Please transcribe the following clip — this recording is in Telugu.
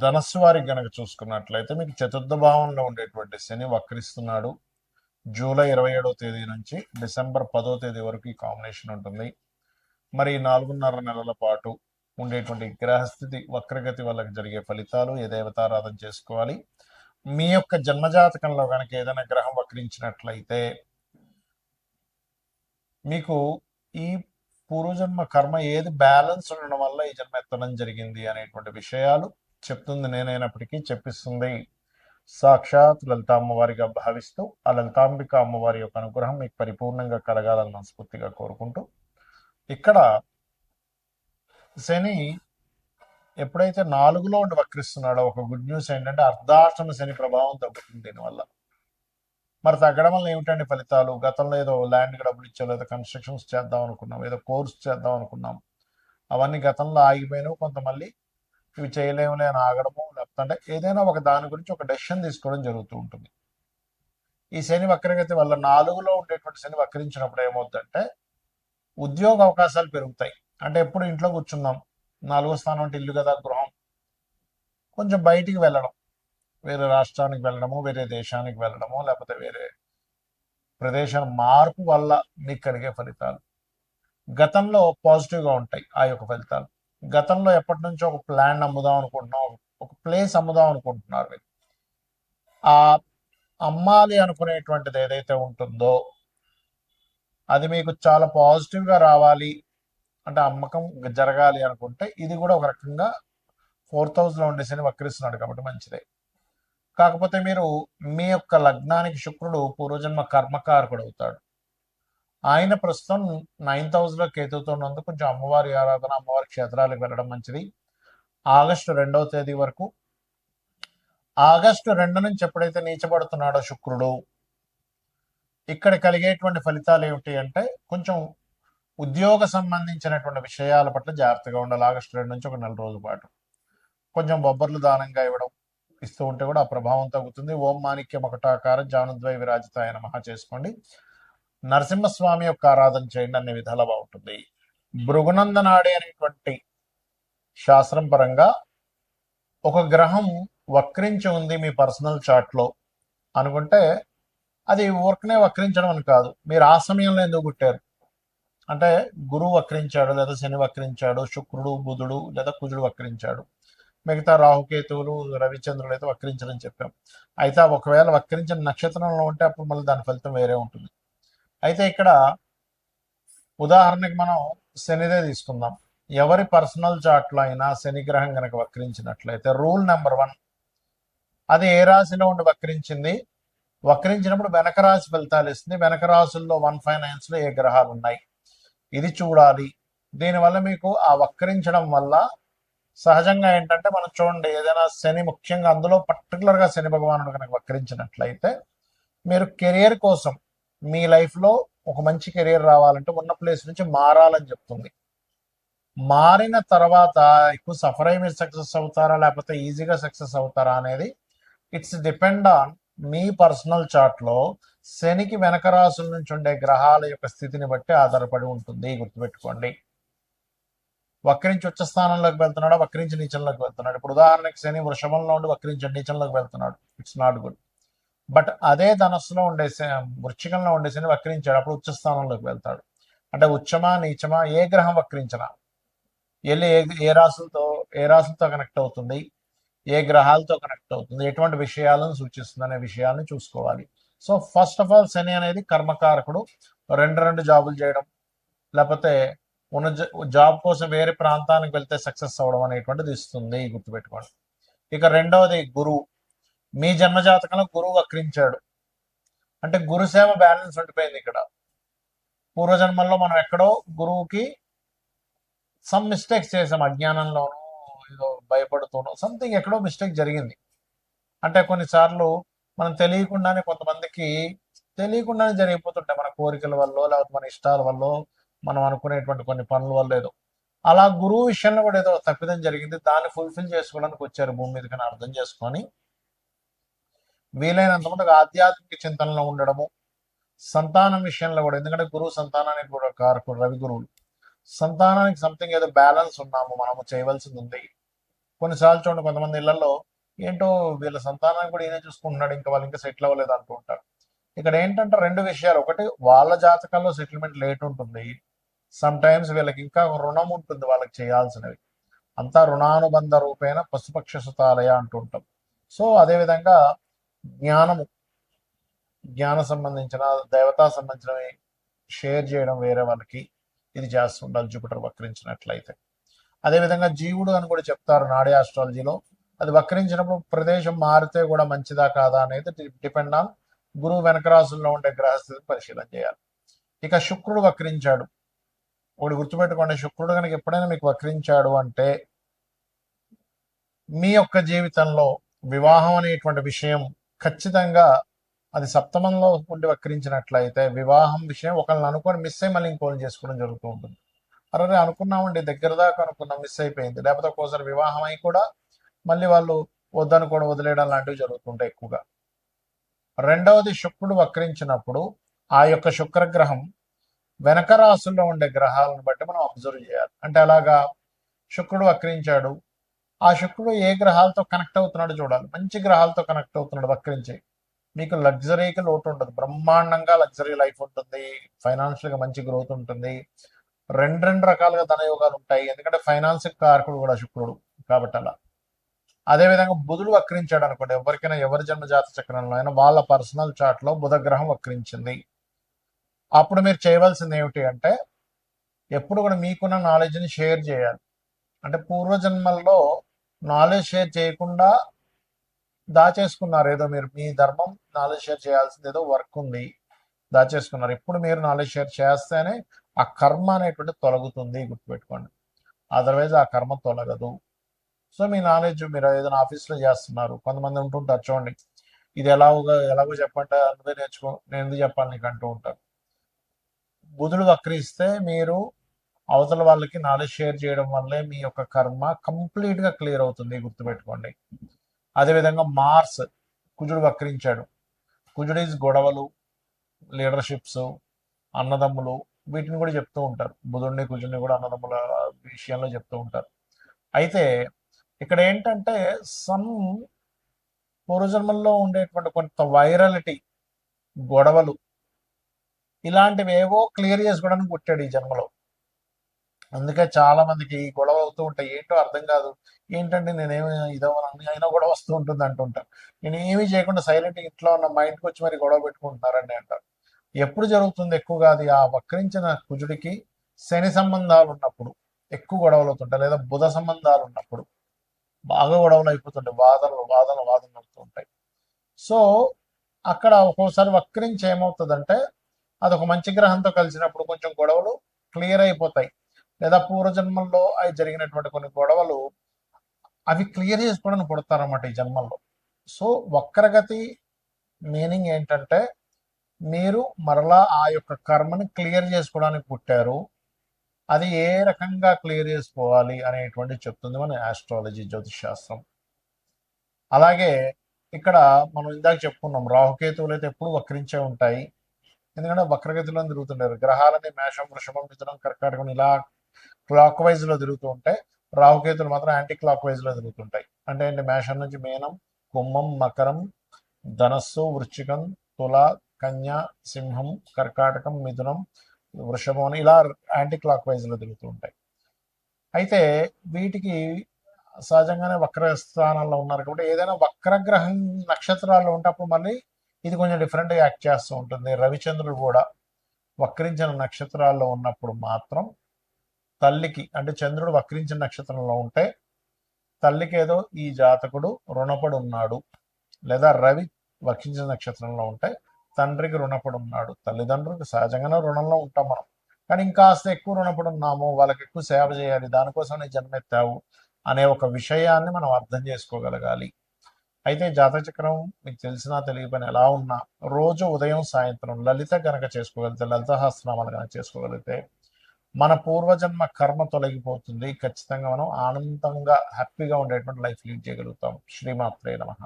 ధనస్సు వారికి గనక చూసుకున్నట్లయితే మీకు చతుర్థ భావంలో ఉండేటువంటి శని వక్రిస్తున్నాడు. జూలై 27వ తేదీ నుంచి డిసెంబర్ 10వ తేదీ వరకు ఈ కాంబినేషన్ ఉంటుంది. మరి 4.5 నెలల పాటు ఉండేటువంటి గ్రహస్థితి వక్రగతి వల్ల జరిగే ఫలితాలు, ఏ దేవతారాధన చేసుకోవాలి, మీ యొక్క జన్మజాతకంలో కనుక ఏదైనా గ్రహం వక్రించినట్లయితే మీకు ఈ పూర్వజన్మ కర్మ ఏది బ్యాలెన్స్ ఉండడం వల్ల ఈ జన్మ ఎత్తడం జరిగింది అనేటువంటి విషయాలు చెప్తుంది నేనైనప్పటికీ చెప్పిస్తుంది సాక్షాత్ లలిత అమ్మవారిగా భావిస్తూ ఆ లలితాంబిక అమ్మవారి యొక్క అనుగ్రహం మీకు పరిపూర్ణంగా కలగాలని మనస్ఫూర్తిగా కోరుకుంటూ, ఇక్కడ శని ఎప్పుడైతే 4లో ఉండి వక్రిస్తున్నాడో ఒక గుడ్ న్యూస్ ఏంటంటే అర్ధాష్టమ శని ప్రభావం తగ్గుతుంది దీనివల్ల. మరి తగ్గడం వల్ల ఏమిటండి ఫలితాలు? గతంలో ఏదో ల్యాండ్ డబ్బులు ఇచ్చా, లేదా కన్స్ట్రక్షన్స్ చేద్దాం అనుకున్నాం, ఏదో కోర్స్ చేద్దాం అనుకున్నాం, అవన్నీ గతంలో ఆగిపోయినావు. కొంత మళ్ళీ ఇవి చేయలేములే అని ఆగడము, లేకపోతే ఏదైనా ఒక దాని గురించి ఒక డెసిషన్ తీసుకోవడం జరుగుతూ ఉంటుంది. ఈ శని వక్రగతి వల్ల 4లో ఉండేటువంటి శని వక్రించినప్పుడు ఏమవుతుందంటే ఉద్యోగ అవకాశాలు పెరుగుతాయి. అంటే ఎప్పుడు ఇంట్లో కూర్చున్నాం, 4వ స్థానం అంటే ఇల్లు కదా, గృహం. కొంచెం బయటికి వెళ్ళడం, వేరే రాష్ట్రానికి వెళ్ళడము, వేరే దేశానికి వెళ్ళడము, లేకపోతే వేరే ప్రదేశం మార్పు వల్ల మీకు కలిగే ఫలితాలు గతంలో పాజిటివ్గా ఉంటాయి. ఆ యొక్క ఫలితాలు గతంలో ఎప్పటి నుంచో ఒక ప్లాన్ అమ్ముదాం అనుకుంటున్నాం, ఒక ప్లేస్ అమ్ముదాం అనుకుంటున్నారు మీరు. ఆ అమ్మాలి అనుకునేటువంటిది ఏదైతే ఉంటుందో అది మీకు చాలా పాజిటివ్గా రావాలి అంటే అమ్మకం జరగాలి అనుకుంటే ఇది కూడా ఒక రకంగా 4th హౌస్లో ఉండే శని వక్రిస్తున్నాడు కాబట్టి మంచిదే. కాకపోతే మీరు మీ యొక్క లగ్నానికి శుక్రుడు పూర్వజన్మ కర్మకారకుడు అవుతాడు. ఆయన ప్రస్తుతం 9th హౌస్లో కేతుతో ఉన్నందుకు కొంచెం అమ్మవారి ఆరాధన, అమ్మవారి క్షేత్రాలకు వెళ్ళడం మంచిది. ఆగస్టు 2వ తేదీ వరకు. ఆగస్టు 2 నుంచి ఎప్పుడైతే నీచబడుతున్నాడో శుక్రుడు, ఇక్కడ కలిగేటువంటి ఫలితాలు ఏమిటి అంటే కొంచెం ఉద్యోగ సంబంధించినటువంటి విషయాల పట్ల జాగ్రత్తగా ఉండాలి. ఆగస్టు 2 నుంచి ఒక నెల రోజుల పాటు కొంచెం బొబ్బర్లు దానంగా ఇస్తూ ఉంటే కూడా ఆ ప్రభావం తగ్గుతుంది. ఓం మాణిక్యం ఒకటాకార జానుద్వై విరాజితాయ నమః చేసుకోండి. నరసింహస్వామి యొక్క ఆరాధన చేయండి, అన్ని విధాలా బాగుంటుంది. భృగునందనాడి అనేటువంటి శాస్త్రం పరంగా ఒక గ్రహం వక్రించి ఉంది మీ పర్సనల్ చార్ట్లో అనుకుంటే అది ఊరికనే వక్రించడం అని కాదు, మీరు ఆ సమయంలో ఎందుకు పుట్టారు అంటే గురువు వక్రించాడు, లేదా శని వక్రించాడు, శుక్రుడు, బుధుడు లేదా కుజుడు వక్రించాడు, మిగతా రాహుకేతువులు, రవిచంద్రులు అయితే వక్రించడని చెప్పాం. అయితే ఒకవేళ వక్రించిన నక్షత్రంలో ఉంటే అప్పుడు మళ్ళీ దాని ఫలితం వేరే ఉంటుంది. అయితే ఇక్కడ ఉదాహరణకి మనం శనిదే తీసుకుందాం. ఎవరి పర్సనల్ చార్ట్లో అయినా శని గ్రహం కనుక వక్రించినట్లయితే రూల్ నెంబర్ 1, అది ఏ రాశిలో ఉండి వక్రించింది, వక్రించినప్పుడు వెనక రాశి ఫలితాలు ఇస్తుంది. వెనక రాశుల్లో 159లో ఏ గ్రహాలు ఉన్నాయి ఇది చూడాలి. దీనివల్ల మీకు ఆ వక్రించడం వల్ల సహజంగా ఏంటంటే మనం చూడండి, ఏదైనా శని ముఖ్యంగా అందులో పర్టికులర్గా శని భగవానుడు కనుక వక్రించినట్లయితే మీరు కెరియర్ కోసం మీ లైఫ్లో ఒక మంచి కెరియర్ రావాలంటే ఉన్న ప్లేస్ నుంచి మారాలని చెప్తుంది. మారిన తర్వాత ఎక్కువ సఫర్ అయ్యి మీరు సక్సెస్ అవుతారా లేకపోతే ఈజీగా సక్సెస్ అవుతారా అనేది ఇట్స్ డిపెండ్ ఆన్ మీ పర్సనల్ చార్ట్లో శనికి వెనక రాశుల నుంచి ఉండే గ్రహాల యొక్క స్థితిని బట్టి ఆధారపడి ఉంటుంది. గుర్తుపెట్టుకోండి. వక్రించి ఉచ్చ స్థానంలోకి వెళ్తున్నాడా, వక్రించి నీచంలోకి వెళ్తున్నాడు. ఇప్పుడు ఉదాహరణకి శని వృషభంలో ఉండి వక్రించి నీచంలోకి వెళ్తున్నాడు, ఇట్స్ నాట్ గుడ్. బట్ అదే ధనస్సులో ఉండే వృశ్చికంలో ఉండే శని వక్రించాడు, అప్పుడు ఉచ్చ స్థానంలోకి వెళ్తాడు. అంటే ఉచ్చమా నీచమా ఏ గ్రహం వక్రించినా వెళ్ళి ఏ రాశులతో కనెక్ట్ అవుతుంది, ఏ గ్రహాలతో కనెక్ట్ అవుతుంది, ఎటువంటి విషయాలను సూచిస్తుంది అనే విషయాలను చూసుకోవాలి. సో ఫస్ట్ ఆఫ్ ఆల్ శని అనేది కర్మకారకుడు. రెండు జాబులు చేయడం, లేకపోతే ఉన్న జాబ్ కోసం వేరే ప్రాంతానికి వెళ్తే సక్సెస్ అవ్వడం అనేటువంటిది ఇస్తుంది, గుర్తుపెట్టుకోండి. ఇక రెండవది గురువు. మీ జన్మజాతకంలో గురువు వక్రించాడు అంటే గురుసేవ బ్యాలెన్స్ ఉండిపోయింది. ఇక్కడ పూర్వజన్మల్లో మనం ఎక్కడో గురువుకి సమ్ మిస్టేక్స్ చేసాం, అజ్ఞానంలోనూ ఏదో భయపడుతూనో సంథింగ్ ఎక్కడో మిస్టేక్ జరిగింది. అంటే కొన్నిసార్లు మనం తెలియకుండానే, కొంతమందికి తెలియకుండానే జరిగిపోతుంటాయి, మన కోరికల వల్ల లేకపోతే మన ఇష్టాల వల్ల, మనం అనుకునేటువంటి కొన్ని పనుల వల్ల ఏదో అలా గురువు విషయంలో కూడా ఏదో తప్పిదం జరిగింది. దాన్ని ఫుల్ఫిల్ చేసుకోవడానికి వచ్చారు భూమి మీదకి అని అర్థం చేసుకొని వీలైనంత మటుకు ఆధ్యాత్మిక చింతనలో ఉండడము. సంతానం విషయంలో కూడా, ఎందుకంటే గురువు సంతానానికి కూడా కారకుడు, రవి గురువులు. సంతానానికి సంథింగ్ ఏదో బ్యాలెన్స్ ఉన్నాము మనము చేయవలసింది ఉంది. కొన్నిసార్లు చూడండి కొంతమంది ఇళ్లలో ఏంటో వీళ్ళ సంతానాన్ని కూడా ఈయనే చూసుకుంటున్నాడు, ఇంకా వాళ్ళు ఇంకా సెటిల్ అవ్వలేదు అంటూ ఉంటారు. ఇక్కడ ఏంటంటే రెండు విషయాలు, ఒకటి వాళ్ళ జాతకాల్లో సెటిల్మెంట్ లేట్ ఉంటుంది, సమ్ టైమ్స్ వీళ్ళకి ఇంకా రుణం ఉంటుంది వాళ్ళకి చేయాల్సినవి, అంతా రుణానుబంధ రూపేణ పశుపక్ష సుతాలయ అంటూ ఉంటాం. సో అదేవిధంగా జ్ఞానము, జ్ఞాన సంబంధించిన దేవతా సంబంధించినవి షేర్ చేయడం వేరే వాళ్ళకి ఇది చేస్తూ ఉండాలి జూపిటర్ వక్రించినట్లయితే. అదేవిధంగా జీవుడు అని కూడా చెప్తారు నాడీ ఆస్ట్రాలజీలో. అది వక్రించినప్పుడు ప్రదేశం మారితే కూడా మంచిదా కాదా అనేది డిపెండ్ ఆన్ గురువు వెనక రాసుల్లో ఉండే గ్రహస్థితిని పరిశీలన చేయాలి. ఇక శుక్రుడు వక్రించాడు, ఒకటి గుర్తుపెట్టుకోండి, శుక్రుడు కనుక ఎప్పుడైనా మీకు వక్రించాడు అంటే మీ యొక్క జీవితంలో వివాహం అనేటువంటి విషయం ఖచ్చితంగా అది సప్తమంలో ఉండి వక్రించినట్లయితే వివాహం విషయం ఒకళ్ళని అనుకొని మిస్ అయ్యి మళ్ళీ ఇంకోళ్ళు చేసుకోవడం జరుగుతూ ఉంటుంది. అరే అనుకున్నామండి, దగ్గర దాకా అనుకున్నాం, మిస్ అయిపోయింది, లేకపోతే ఒక్కోసారి వివాహం అయి కూడా మళ్ళీ వాళ్ళు వద్దని కూడా వదిలేయడం లాంటివి జరుగుతుంటాయి ఎక్కువగా. రెండవది, శుక్రుడు వక్రించినప్పుడు ఆ యొక్క శుక్రగ్రహం వెనక రాసుల్లో ఉండే గ్రహాలను బట్టి మనం అబ్జర్వ్ చేయాలి. అంటే అలాగా శుక్రుడు వక్రించాడు, ఆ శుక్రుడు ఏ గ్రహాలతో కనెక్ట్ అవుతున్నాడు చూడాలి. మంచి గ్రహాలతో కనెక్ట్ అవుతున్నాడు వక్రించి, మీకు లగ్జరీకి లోటు ఉండదు, బ్రహ్మాండంగా లగ్జరీ లైఫ్ ఉంటుంది, ఫైనాన్షియల్గా మంచి గ్రోత్ ఉంటుంది, రెండు రకాలుగా ధనయోగాలు ఉంటాయి, ఎందుకంటే ఫైనాన్స్ కారకుడు కూడా శుక్రుడు కాబట్టి అలా. అదేవిధంగా బుధుడు వక్రించాడు అనుకోండి, ఎవరికైనా ఎవరి జన్మ జాత చక్రంలో అయినా వాళ్ళ పర్సనల్ చార్ట్ లో బుధ గ్రహం వక్రించింది, అప్పుడు మీరు చేయవలసింది ఏమిటి అంటే ఎప్పుడు కూడా మీకున్న నాలెడ్జ్ని షేర్ చేయాలి. అంటే పూర్వజన్మల్లో నాలెడ్జ్ షేర్ చేయకుండా దాచేసుకున్నారు, ఏదో మీరు మీ ధర్మం నాలెడ్జ్ షేర్ చేయాల్సింది ఏదో వర్క్ ఉంది దాచేసుకున్నారు. ఇప్పుడు మీరు నాలెడ్జ్ షేర్ చేస్తేనే ఆ కర్మ అనేటువంటి తొలగుతుంది, గుర్తుపెట్టుకోండి, అదర్వైజ్ ఆ కర్మ తొలగదు. సో మీ నాలెడ్జ్ మీరు ఏదైనా ఆఫీస్లో చేస్తున్నారు, కొంతమంది ఉంటుంటారు చూడండి, ఇది ఎలాగో చెప్పంటే నువ్వే నేర్చుకో, నేను ఎందుకు చెప్పాలి నీకు అంటూ ఉంటారు. బుధుడు వక్రిస్తే మీరు అవతల వాళ్ళకి నాలెడ్జ్ షేర్ చేయడం వల్లే మీ యొక్క కర్మ కంప్లీట్గా క్లియర్ అవుతుంది, గుర్తుపెట్టుకోండి. అదేవిధంగా మార్స్, కుజుడు వక్రించాడు, కుజుడు ఈజ్ గొడవలు, లీడర్షిప్స్, అన్నదమ్ములు, వీటిని కూడా చెప్తూ ఉంటారు. బుధుడిని కుజుడిని కూడా అన్నదమ్ముల విషయంలో చెప్తూ ఉంటారు. అయితే ఇక్కడ ఏంటంటే సమ్ పూర్వజన్మల్లో ఉండేటువంటి కొంత వైరాలిటీ, గొడవలు, ఇలాంటివి ఏవో క్లియర్ చేసుకోవడానికి పుట్టాడు ఈ జన్మలో. అందుకే చాలా మందికి గొడవ అవుతూ ఉంటాయి, ఏంటో అర్థం కాదు, ఏంటంటే నేనేమి ఇదో అయినా గొడవ వస్తూ ఉంటుంది అంటుంటాను. నేను ఏమీ చేయకుండా సైలెంట్ ఇంట్లో ఉన్న మైండ్కి వచ్చి మరి గొడవ పెట్టుకుంటున్నారండి అంటారు. ఎప్పుడు జరుగుతుంది ఎక్కువగా అది, ఆ వక్రించిన కుజుడికి శని సంబంధాలు ఉన్నప్పుడు ఎక్కువ గొడవలు అవుతుంటాయి, లేదా బుధ సంబంధాలు ఉన్నప్పుడు బాగా గొడవలు అయిపోతుంటాయి, వాదనలు అవుతూ ఉంటాయి. సో అక్కడ ఒక్కోసారి వక్రించి ఏమవుతుందంటే అది ఒక మంచి గ్రహంతో కలిసినప్పుడు కొంచెం గొడవలు క్లియర్ అయిపోతాయి, లేదా పూర్వజన్మల్లో అవి జరిగినటువంటి కొన్ని గొడవలు అవి క్లియర్ చేసుకోవడానికి పుడతారన్నమాట ఈ జన్మల్లో. సో వక్రగతి మీనింగ్ ఏంటంటే మీరు మరలా ఆ యొక్క కర్మని క్లియర్ చేసుకోవడానికి పుట్టారు, అది ఏ రకంగా క్లియర్ చేసుకోవాలి అనేటువంటి చెప్తుంది మన ఆస్ట్రాలజీ, జ్యోతిష్ శాస్త్రం. అలాగే ఇక్కడ మనం ఇందాక చెప్పుకున్నాం, రాహుకేతువులు అయితే ఎప్పుడు వక్రించే ఉంటాయి, ఎందుకంటే వక్రగతిలో తిరుగుతుంటారు. గ్రహాలని మేషం, వృషభం, మిథునం, కర్కాటకం ఇలా క్లాక్ వైజ్ లో తిరుగుతూ ఉంటాయి, రాహుకేతులు మాత్రం యాంటీ క్లాక్ వైజ్ లో తిరుగుతుంటాయి. అంటే ఏంటి, మేషం నుంచి మీనం, కుంభం, మకరం, ధనస్సు, వృశ్చికం, తుల, కన్య, సింహం, కర్కాటకం, మిథునం, వృషభం అని ఇలా యాంటీ క్లాక్ వైజ్ లో తిరుగుతూ ఉంటాయి. అయితే వీటికి సహజంగానే వక్ర స్థానాల్లో ఉన్నారు కాబట్టి ఏదైనా వక్రగ్రహం నక్షత్రాల్లో ఉంటే అప్పుడు మళ్ళీ ఇది కొంచెం డిఫరెంట్గా యాక్ట్ చేస్తూ ఉంటుంది. రవిచంద్రుడు కూడా వక్రించిన నక్షత్రాల్లో ఉన్నప్పుడు మాత్రం తల్లికి, అంటే చంద్రుడు వక్రించిన నక్షత్రంలో ఉంటే తల్లికి ఏదో ఈ జాతకుడు రుణపడి ఉన్నాడు, లేదా రవి వక్రించిన నక్షత్రంలో ఉంటే తండ్రికి రుణపడి ఉన్నాడు. తల్లిదండ్రులకు సహజంగానే రుణంలో ఉంటాం మనం, కానీ ఇంకాస్త ఎక్కువ రుణపడి ఉన్నాము, వాళ్ళకి ఎక్కువ సేవ చేయాలి, దానికోసం నేను జన్మెత్తావు అనే ఒక విషయాన్ని మనం అర్థం చేసుకోగలగాలి. అయితే జాతచక్రం మీకు తెలిసినా తెలియని ఎలా ఉన్నా రోజు ఉదయం సాయంత్రం లలిత గనక చేసుకోగలిగితే, లలిత సహస్రనామాలు కనుక చేసుకోగలిగితే మన పూర్వజన్మ కర్మ తొలగిపోతుంది, ఖచ్చితంగా మనం ఆనందంగా హ్యాపీగా ఉండేటువంటి లైఫ్ లీడ్ చేయగలుగుతాం. శ్రీమాత్రే నమః.